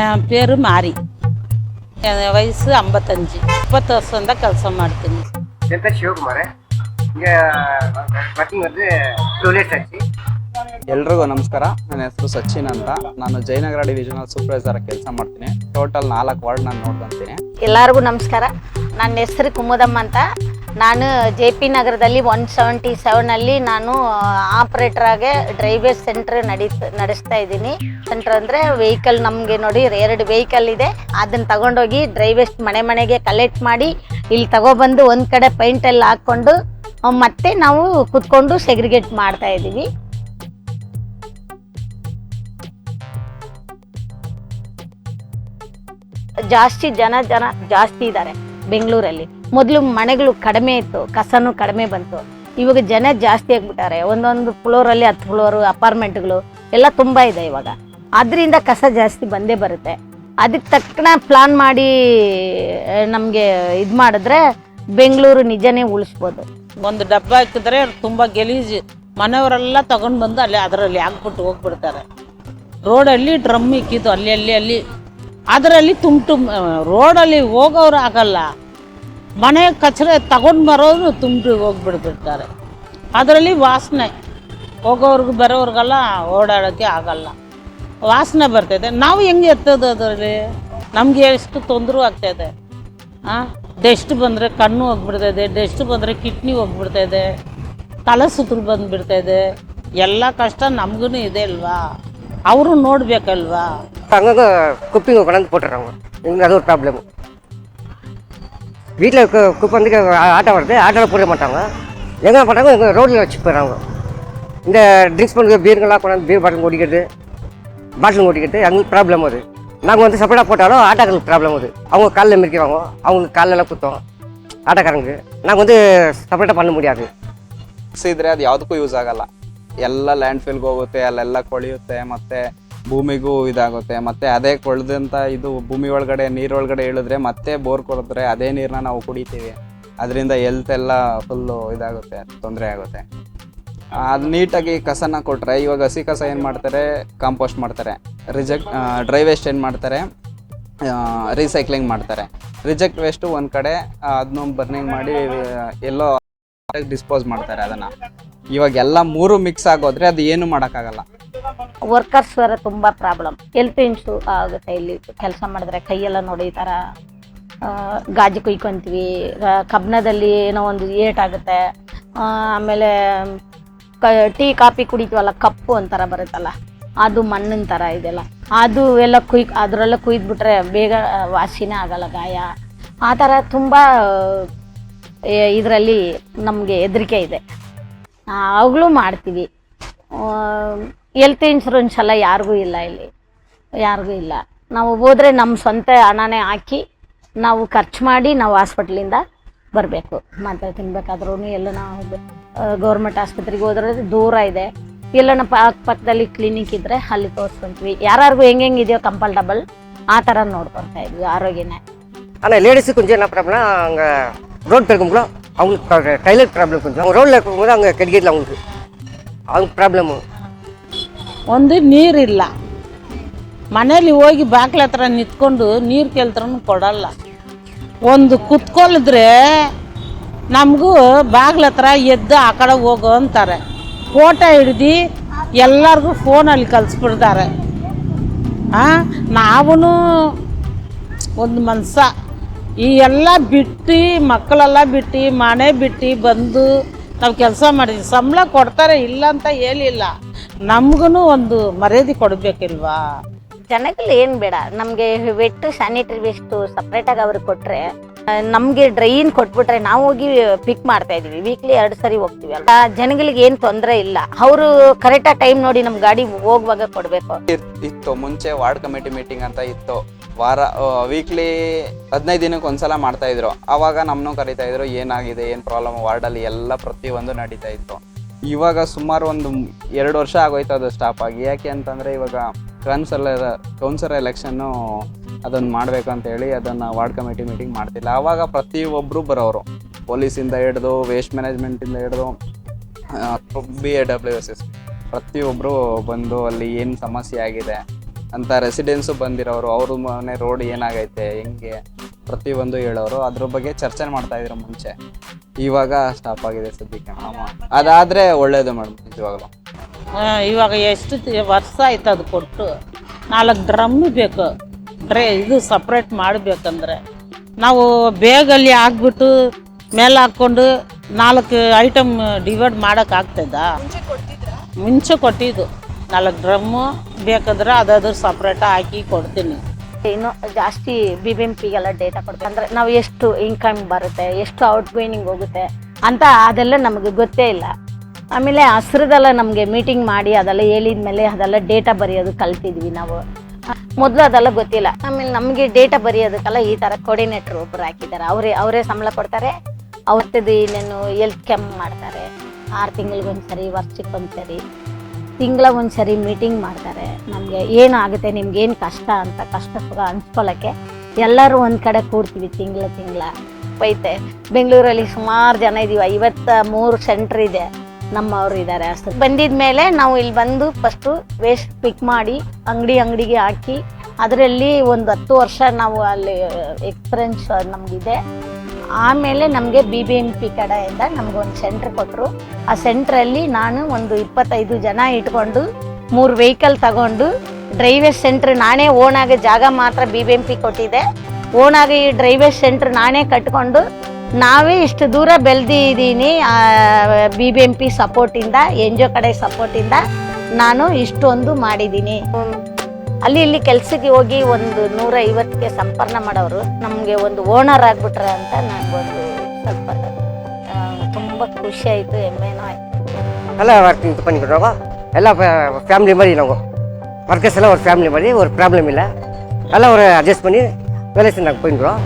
என் பேர் மாரி. என் வயசு 55. 20 வருஷம் தான் ಕೆಲಸ ಮಾಡ್ತೀನಿ. என் பேர் ಶಿವಕುಮಾರ್. இங்கே ವರ್ಕಿಂಗ್ வந்து 2 ಇಯರ್ಸ್ ಆಯ್ತು. ಎಲ್ರಿಗೂ ನಮಸ್ಕಾರ. ನನ್ನ ಹೆಸರು ಸಚಿನ್ ಅಂತ. ನಾನು ಜಯನಗರ ಡಿವಿಷನಲ್ ಸೂಪರ್ವೈಸರ್ ಕೆಲಸ ಮಾಡ್ತೀನಿ. ಟೋಟಲ್ 4 ವಾರ್ಡ್ ನಾನು ನೋಡ್ಕೊಂತೀನಿ. ಎಲ್ಲರಿಗೂ ನಮಸ್ಕಾರ. ನನ್ನ ಹೆಸರು ಕುಮುದಮ್ಮ ಅಂತ. ನಾನು JP ನಗರದಲ್ಲಿ 177 ನಾನು ಆಪರೇಟರ್ ಆಗಿ ಡ್ರೈವೇಜ್ ಸೆಂಟರ್ ನಡೆಸ್ತಾ ಇದ್ದೀನಿ. ಸೆಂಟರ್ ಅಂದರೆ ವೆಹಿಕಲ್ ನಮಗೆ ನೋಡಿ 2 ವೆಹಿಕಲ್ ಇದೆ. ಅದನ್ನು ತಗೊಂಡೋಗಿ ಡ್ರೈವೇಜ್ ಮನೆಗೆ ಕಲೆಕ್ಟ್ ಮಾಡಿ ಇಲ್ಲಿ ತಗೊಬಂದು ಒಂದು ಕಡೆ ಪೈಂಟೆಲ್ಲ ಹಾಕ್ಕೊಂಡು ಮತ್ತೆ ನಾವು ಕುತ್ಕೊಂಡು ಸೆಗ್ರಿಗೇಟ್ ಮಾಡ್ತಾ ಇದ್ದೀವಿ. ಜನ ಜಾಸ್ತಿ ಇದ್ದಾರೆ ಬೆಂಗಳೂರಲ್ಲಿ. ಮೊದಲು ಮನೆಗಳು ಕಡಿಮೆ ಇತ್ತು, ಕಸನೂ ಕಡಿಮೆ ಬಂತು. ಇವಾಗ ಜನ ಜಾಸ್ತಿ ಆಗ್ಬಿಟ್ಟಾರೆ. ಒಂದೊಂದು ಫ್ಲೋರಲ್ಲಿ 10 ಫ್ಲೋರು ಅಪಾರ್ಟ್ಮೆಂಟ್ಗಳು ಎಲ್ಲ ತುಂಬ ಇದೆ ಇವಾಗ. ಅದರಿಂದ ಕಸ ಜಾಸ್ತಿ ಬಂದೇ ಬರುತ್ತೆ. ಅದಕ್ಕೆ ತಕ್ಕನ ಪ್ಲಾನ್ ಮಾಡಿ ನಮಗೆ ಇದು ಮಾಡಿದ್ರೆ ಬೆಂಗಳೂರು ನಿಜನೇ ಉಳಿಸ್ಬೋದು. ಒಂದು ಡಬ್ಬ ಹಾಕಿದ್ರೆ ತುಂಬ ಗಲೀಜು. ಮನೆಯವರೆಲ್ಲ ತಗೊಂಡು ಬಂದು ಅದರಲ್ಲಿ ಹಾಕ್ಬಿಟ್ಟು ಹೋಗ್ಬಿಡ್ತಾರೆ. ರೋಡಲ್ಲಿ ಡ್ರಮ್ ಇಕ್ಕಿದ್ದು ಅಲ್ಲಿ ಅದರಲ್ಲಿ ರೋಡಲ್ಲಿ ಹೋಗೋರು ಆಗಲ್ಲ. ಮನೆ ಕಚರೆ ತಗೊಂಡು ಬರೋರು ಹೋಗ್ಬಿಡ್ತಿರ್ತಾರೆ. ಅದರಲ್ಲಿ ವಾಸನೆ, ಹೋಗೋರ್ಗು ಬರೋರ್ಗೆಲ್ಲ ಓಡಾಡೋಕ್ಕೆ ಆಗಲ್ಲ, ವಾಸನೆ ಬರ್ತೈತೆ. ನಾವು ಹೆಂಗೆ ಎತ್ತೋದು ಅದರಲ್ಲಿ? ನಮಗೆ ಎಷ್ಟು ತೊಂದರೆ ಆಗ್ತಾಯಿದೆ. ಡಸ್ಟ್ ಬಂದರೆ ಕಣ್ಣು ಹೋಗ್ಬಿಡ್ತಾಯಿದೆ, ಡಸ್ಟ್ ಬಂದರೆ ಕಿಡ್ನಿ ಹೋಗ್ಬಿಡ್ತಾಯಿದೆ, ತಲೆ ಸುತ್ತಲು ಬಂದುಬಿಡ್ತಾಯಿದೆ. ಎಲ್ಲ ಕಷ್ಟ ನಮಗೂ ಇದೆ ಅಲ್ವಾ, ಅವರು ನೋಡಬೇಕಲ್ವಾ. அங்கங்கே குப்பைங்க கொண்டாந்து போட்டுடுறாங்க. எங்களுக்கு அது ஒரு ப்ராப்ளம். வீட்டில் குப்பை வந்து ஆட்டோ வருது, ஆட்டோவில் போட மாட்டாங்க. எங்கே பண்ணுறாங்க, எங்கள் ரோட்டில் வச்சு போயிடுறாங்க. இந்த ட்ரிங்க்ஸ் பண்ணுற பீருங்கெல்லாம் கொண்டாந்து பீர் பாட்டில் ஓடிக்கிறது, எங்களுக்கு ப்ராப்ளம் அது. நாங்கள் வந்து செப்பரேட்டாக போட்டாலும் ஆட்டோக்களுக்கு ப்ராப்ளம் அது. அவங்க காலில் மிதிக்கிறாங்க, அவங்களுக்கு காலெல்லாம் குத்தோம் ಆಟೋಕಾರಂಗೆ. நாங்கள் வந்து செப்பரேட்டாக பண்ண முடியாது. ಇದ್ರೆ ಅದು ಯಾವುದಕ್ಕೂ ಯೂಸ್ ಆಗಲ್ಲ. ಎಲ್ಲ ಲ್ಯಾಂಡ್ ಫಿಲ್ಗೆ ಹೋಗುತ್ತೆ, ಅಲ್ಲೆಲ್ಲ ಕೊಳೆಯುತ್ತೆ, ಮತ್ತು ಭೂಮಿಗೂ ಇದಾಗುತ್ತೆ. ಮತ್ತು ಅದೇ ಕೊಳೆದಂಥ ಇದು ಭೂಮಿ ಒಳಗಡೆ ನೀರೊಳಗಡೆ ಇಳಿದ್ರೆ ಮತ್ತೆ ಬೋರ್ ಕೊಡಿದ್ರೆ ಅದೇ ನೀರನ್ನ ನಾವು ಕುಡಿತೀವಿ. ಅದರಿಂದ ಹೆಲ್ತ್ ಎಲ್ಲ ಫುಲ್ಲು ಇದಾಗುತ್ತೆ, ತೊಂದರೆ ಆಗುತ್ತೆ. ಅದು ನೀಟಾಗಿ ಕಸನ ಕೊಟ್ಟರೆ, ಇವಾಗ ಹಸಿ ಕಸ ಏನು ಮಾಡ್ತಾರೆ, ಕಾಂಪೋಸ್ಟ್ ಮಾಡ್ತಾರೆ. ಡ್ರೈ ವೇಸ್ಟ್ ಏನು ಮಾಡ್ತಾರೆ, ರೀಸೈಕ್ಲಿಂಗ್ ಮಾಡ್ತಾರೆ. ರಿಜೆಕ್ಟ್ ವೇಸ್ಟು ಒಂದು ಕಡೆ ಅದನ್ನು ಬರ್ನಿಂಗ್ ಮಾಡಿ ಎಲ್ಲೋ ಡಿಸ್ಪೋಸ್ ಮಾಡ್ತಾರೆ ಅದನ್ನು. ಇವಾಗ ಎಲ್ಲ 3 ಮಿಕ್ಸ್ ಆಗೋದ್ರೆ ಅದು ಏನು ಮಾಡೋಕ್ಕಾಗಲ್ಲ. ವರ್ಕರ್ಸ್ ವರ ತುಂಬ ಪ್ರಾಬ್ಲಮ್. ಹೆಲ್ತ್ ಇನ್ಶೂ ಆಗುತ್ತೆ. ಇಲ್ಲಿ ಕೆಲಸ ಮಾಡಿದ್ರೆ ಕೈಯೆಲ್ಲ ನೋಡಿ ಈ ಥರ ಗಾಜು ಕುಯ್ಕೊಂತೀವಿ. ಕಬ್ಬಣದಲ್ಲಿ ಏನೋ ಒಂದು ಏಟಾಗುತ್ತೆ. ಆಮೇಲೆ ಟೀ ಕಾಫಿ ಕುಡಿತೀವಲ್ಲ, ಕಪ್ಪು ಒಂಥರ ಬರುತ್ತಲ್ಲ, ಅದು ಮಣ್ಣಿನ ಥರ ಇದೆಲ್ಲ, ಅದು ಎಲ್ಲ ಅದರೆಲ್ಲ ಕುಯ್ದುಬಿಟ್ರೆ ಬೇಗ ವಾಸಿನೇ ಆಗಲ್ಲ, ಗಾಯ. ಆ ಥರ ತುಂಬ ಇದರಲ್ಲಿ ನಮಗೆ ಹೆದರಿಕೆ ಇದೆ. ಅವಾಗಲೂ ಮಾಡ್ತೀವಿ. ಹೆಲ್ತ್ ಇನ್ಶೂರೆನ್ಸ್ ಎಲ್ಲ ಯಾರಿಗೂ ಇಲ್ಲ, ಇಲ್ಲಿ ಯಾರಿಗೂ ಇಲ್ಲ. ನಾವು ಹೋದರೆ ನಮ್ಮ ಸ್ವಂತ ಹಣನೇ ಹಾಕಿ ನಾವು ಖರ್ಚು ಮಾಡಿ ನಾವು ಹಾಸ್ಪಿಟ್ಲಿಂದ ಬರಬೇಕು. ಮಾತ್ರೆ ತಿನ್ಬೇಕಾದ್ರೂ ಎಲ್ಲ ನಾವು ಗೌರ್ಮೆಂಟ್ ಆಸ್ಪತ್ರೆಗೆ ಹೋದ್ರೆ ದೂರ ಇದೆ. ಎಲ್ಲನ ಪಕ್ಕದಲ್ಲಿ ಕ್ಲಿನಿಕ್ ಇದ್ದರೆ ಅಲ್ಲಿ ತೋರಿಸ್ಕೊಂತೀವಿ. ಯಾರಿಗೂ ಹೆಂಗಿದೆಯೋ ಕಂಫರ್ಟಬಲ್ ಆ ಥರ ನೋಡ್ಕೊತಾ ಇದ್ವಿ ಆರೋಗ್ಯನೇ. ஆனால் லேடிஸுக்கு கொஞ்சம் என்ன ப்ராப்ளம்னா, அங்கே ரோட் பெருக்கும்போது அவங்களுக்கு டைலர் ப்ராப்ளம். கொஞ்சம் அவங்க ரோட்டில் இருக்கும்போது அங்கே கிடைக்கல அவங்க ಪ್ರಾಬ್ಲಮ್ಮು. ಒಂದು ನೀರಿಲ್ಲ. ಮನೇಲಿ ಹೋಗಿ ಬಾಗ್ಲ ಹತ್ರ ನಿಂತ್ಕೊಂಡು ನೀರು ಕೇಳ್ತ್ರನು ಕೊಡಲ್ಲ. ಒಂದು ಕುತ್ಕೊಳಿದ್ರೆ ನಮಗೂ ಬಾಗ್ಲ ಹತ್ರ ಎದ್ದು ಆ ಕಡೆ ಹೋಗೋ ಅಂತಾರೆ. ಫೋಟೋ ಹಿಡ್ದು ಎಲ್ಲರಿಗೂ ಫೋನಲ್ಲಿ ಕಳಿಸ್ಬಿಡ್ತಾರೆ. ನಾವೂ ಒಂದು ಮನ್ಸ ಈ ಎಲ್ಲ ಬಿಟ್ಟು, ಮಕ್ಕಳೆಲ್ಲ ಬಿಟ್ಟು, ಮನೆ ಬಿಟ್ಟು ಬಂದು ನಾವು ಕೆಲಸ ಮಾಡಿದ್ವಿ. ಸಂಬಳ ಕೊಡ್ತಾರೆ, ಇಲ್ಲ ಅಂತ ಹೇಳಿಲ್ಲ. ನಮಗೂ ಒಂದು ಮರ್ಯಾದೆ ಕೊಡಬೇಕಿಲ್ವಾ? ಜನಗಳು ಏನು ಬೇಡ, ನಮಗೆ ವೆಟ್ಟು ಸ್ಯಾನಿಟರಿ ವೇಸ್ಟು ಸಪ್ರೇಟಾಗಿ ಅವ್ರಿಗೆ ಕೊಟ್ಟರೆ, ನಮಗೆ ಡ್ರೈನ್ ಕೊಟ್ಬಿಟ್ರೆ ನಾವು ಹೋಗಿ ಪಿಕ್ ಮಾಡ್ತಾ ಇದೀವಿ. ವೀಕ್ಲಿ 2 ಸರಿ ಹೋಗ್ತೀವಿ ಅಲ್ಲ. ಜನಗಳಿಗೆ ಏನು ತೊಂದರೆ ಇಲ್ಲ. ಅವರು ಕರೆಕ್ಟಾಗಿ ಟೈಮ್ ನೋಡಿ ನಮ್ಮ ಗಾಡಿ ಹೋಗುವಾಗ ಕೊಡಬೇಕು. ಇತ್ತು ಮುಂಚೆ ವಾರ್ಡ್ ಕಮಿಟಿ ಮೀಟಿಂಗ್ ಅಂತ ಇತ್ತು. ವೀಕ್ಲಿ 15 ದಿನಕ್ಕೆ ಒಂದ್ಸಲ ಮಾಡ್ತಾ ಇದ್ರು. ಆವಾಗ ನಮ್ಮನ್ನು ಕರಿತಾ ಇದ್ರು, ಏನಾಗಿದೆ, ಏನು ಪ್ರಾಬ್ಲಮ್ ವಾರ್ಡಲ್ಲಿ ಎಲ್ಲ ಪ್ರತಿಯೊಂದು ನಡೀತಾ ಇತ್ತು. ಇವಾಗ ಸುಮಾರು ಒಂದು 2 ವರ್ಷ ಆಗೋಯ್ತು ಅದು ಸ್ಟಾಪ್ ಆಗಿ. ಯಾಕೆ ಅಂತಂದರೆ ಇವಾಗ ಕೌನ್ಸಿಲರ್ ಎಲೆಕ್ಷನ್ನು ಅದನ್ನು ಮಾಡಬೇಕು ಅಂತೇಳಿ ಅದನ್ನು ವಾರ್ಡ್ ಕಮಿಟಿ ಮೀಟಿಂಗ್ ಮಾಡ್ತಿಲ್ಲ. ಆವಾಗ ಪ್ರತಿಯೊಬ್ಬರು ಬರೋರು, ಪೊಲೀಸಿಂದ ಹಿಡಿದು, ವೇಸ್ಟ್ ಮ್ಯಾನೇಜ್ಮೆಂಟಿಂದ ಹಿಡಿದು, BAWSS ಪ್ರತಿಯೊಬ್ಬರು ಬಂದು ಅಲ್ಲಿ ಏನು ಸಮಸ್ಯೆ ಆಗಿದೆ, ಅಂತ ರೆಸಿಡೆನ್ಸು ಬಂದಿರೋರು ಅವ್ರ ಮನೆ ರೋಡ್ ಏನಾಗೈತೆ ಹೆಂಗೆ ಪ್ರತಿಯೊಂದು ಹೇಳೋರು ಅದ್ರ ಬಗ್ಗೆ ಚರ್ಚೆ ಮಾಡ್ತಾ ಇದ್ರು ಮುಂಚೆ. ಇವಾಗ ಸ್ಟಾಪ್ ಆಗಿದೆ ಸದ್ಯಕ್ಕೆ ಮೇಡಮ್. ಅದಾದರೆ ಒಳ್ಳೇದು ಮೇಡಮ್ ನಿಜವಾಗ್ಲೂ. ಇವಾಗ ಎಷ್ಟು ವರ್ಷ ಆಯ್ತು ಅದು ಕೊಟ್ಟು. 4 ಡ್ರಮ್ ಬೇಕು ಇದು ಸಪ್ರೇಟ್ ಮಾಡಬೇಕಂದ್ರೆ. ನಾವು ಬೇಗಲ್ಲಿ ಹಾಕ್ಬಿಟ್ಟು ಮೇಲೆ ಹಾಕ್ಕೊಂಡು 4 ಐಟಮ್ ಡಿವೈಡ್ ಮಾಡೋಕ್ಕಾಗ್ತದ? ಮುಂಚೆ ಕೊಟ್ಟಿದ್ದು 4 ಡ್ರಮ್ಮು ಬೇಕಾದ್ರೆ ಅದಾದ್ರೂ ಸಪ್ರೇಟ್ ಹಾಕಿ ಕೊಡ್ತೀನಿ. ಇನ್ನು ಜಾಸ್ತಿ BBMPಗೆಲ್ಲ ಡೇಟಾ ಕೊಡ್ತೀವಿ. ಅಂದರೆ ನಾವು ಎಷ್ಟು ಇನ್ಕಮ್ ಬರುತ್ತೆ, ಎಷ್ಟು ಔಟ್ ಗೋಯಿಂಗ್ ಹೋಗುತ್ತೆ ಅಂತ ಅದೆಲ್ಲ ನಮಗೆ ಗೊತ್ತೇ ಇಲ್ಲ. ಆಮೇಲೆ ಹಸ್ರದೆಲ್ಲ ನಮಗೆ ಮೀಟಿಂಗ್ ಮಾಡಿ ಅದೆಲ್ಲ ಹೇಳಿದ ಮೇಲೆ ಅದೆಲ್ಲ ಡೇಟಾ ಬರೆಯೋದು ಕಲ್ತಿದ್ವಿ ನಾವು. ಮೊದಲು ಅದೆಲ್ಲ ಗೊತ್ತಿಲ್ಲ. ಆಮೇಲೆ ನಮಗೆ ಡೇಟಾ ಬರೆಯೋದಕ್ಕೆಲ್ಲ ಈ ಥರ ಕೋರ್ಡಿನೇಟ್ರ್ ಒಬ್ಬರು ಹಾಕಿದ್ದಾರೆ. ಅವರೇ ಸಂಬಳ ಕೊಡ್ತಾರೆ. ಅವತ್ತದು ಇನ್ನೇನು ಹೆಲ್ತ್ ಕ್ಯಾಂಪ್ ಮಾಡ್ತಾರೆ. 6 ತಿಂಗಳಿಗೊಂದ್ಸರಿ, ವರ್ಷಕ್ಕೊಂದ್ಸರಿ, ತಿಂಗಳ ಒಂದ್ಸರಿ ಮೀಟಿಂಗ್ ಮಾಡ್ತಾರೆ. ನಮಗೆ ಏನಾಗುತ್ತೆ, ನಿಮ್ಗೆ ಏನು ಕಷ್ಟ ಅಂತ ಕಷ್ಟ ಸುಖ ಹಂಚ್ಕೊಳ್ಳೋಕ್ಕೆ ಎಲ್ಲರೂ ಒಂದು ಕಡೆ ಕೂಡ್ತೀವಿ. ತಿಂಗಳ ಬೈತೆ. ಬೆಂಗಳೂರಲ್ಲಿ ಸುಮಾರು ಜನ ಇದ್ದೀವಿ. 53 ಸೆಂಟ್ರ್ ಇದೆ. ನಮ್ಮವರು ಇದ್ದಾರೆ. ಅಷ್ಟು ಬಂದಿದ ಮೇಲೆ ನಾವು ಇಲ್ಲಿ ಬಂದು ಫಸ್ಟು ವೇಸ್ಟ್ ಪಿಕ್ ಮಾಡಿ ಅಂಗಡಿಗೆ ಹಾಕಿ ಅದರಲ್ಲಿ ಒಂದು 10 ವರ್ಷ ನಾವು ಅಲ್ಲಿ ಎಕ್ಸ್ಪೀರಿಯನ್ಸ್ ನಮಗಿದೆ. ಆಮೇಲೆ ನಮಗೆ BBMP ಕಡೆಯಿಂದ ನಮಗೊಂದು ಸೆಂಟ್ರ್ ಕೊಟ್ಟರು. ಆ ಸೆಂಟ್ರಲ್ಲಿ ನಾನು ಒಂದು 25 ಜನ ಇಟ್ಕೊಂಡು 3 ವೆಹಿಕಲ್ ತಗೊಂಡು ಡ್ರೈವೇಜ್ ಸೆಂಟ್ರ್ ನಾನೇ ಓನಾಗಿ ಜಾಗ ಮಾತ್ರ BBMP ಕೊಟ್ಟಿದ್ದೆ. ಓನಾಗಿ ಡ್ರೈವೇಜ್ ಸೆಂಟ್ರ್ ನಾನೇ ಕಟ್ಕೊಂಡು ನಾವೇ ಇಷ್ಟು ದೂರ ಬೆಳೆದಿದ್ದೀನಿ. BBMP ಸಪೋರ್ಟಿಂದ, NGO ಕಡೆ ಸಪೋರ್ಟಿಂದ ನಾನು ಇಷ್ಟೊಂದು ಮಾಡಿದ್ದೀನಿ. ಅಲ್ಲಿ ಇಲ್ಲಿ ಕೆಲಸಕ್ಕೆ ಹೋಗಿ ಒಂದು 150ಕ್ಕೆ ಸಂಪರ್ಕ ಮಾಡೋರು ನಮಗೆ ಒಂದು ಓನರ್ ಆಗಿಬಿಟ್ರೆ ಅಂತ ನನಗೊಂದು ಸ್ವಲ್ಪ ತುಂಬ ಖುಷಿ ಆಯಿತು, ಹೆಮ್ಮೆನೂ ಆಯಿತು. ಎಲ್ಲ ವರ್ಕಿಂಗ್ பண்ணிக்கிறோம். ಎಲ್ಲ ஃபேமிலி மாதிரி நாங்கள் ஒர்க்கர்ஸ் எல்லாம் ஒரு ஃபேமிலி மாதிரி, ஒரு ப்ராப்ளம் இல்லை. எல்லாம் ஒரு அட்ஜஸ்ட் பண்ணி வேலை செஞ்சு நாங்கள் போயிடுறோம்.